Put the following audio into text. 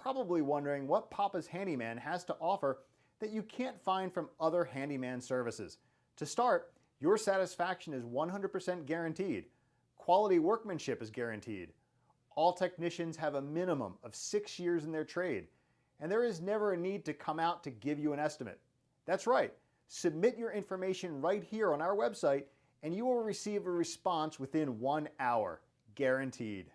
probably wondering what Papa's Handyman has to offer that you can't find from other handyman services. To start, your satisfaction is 100% guaranteed. Quality workmanship is guaranteed. All technicians have a minimum of 6 years in their trade, and there is never a need to come out to give you an estimate. That's right, submit your information right here on our website and you will receive a response within 1 hour, guaranteed.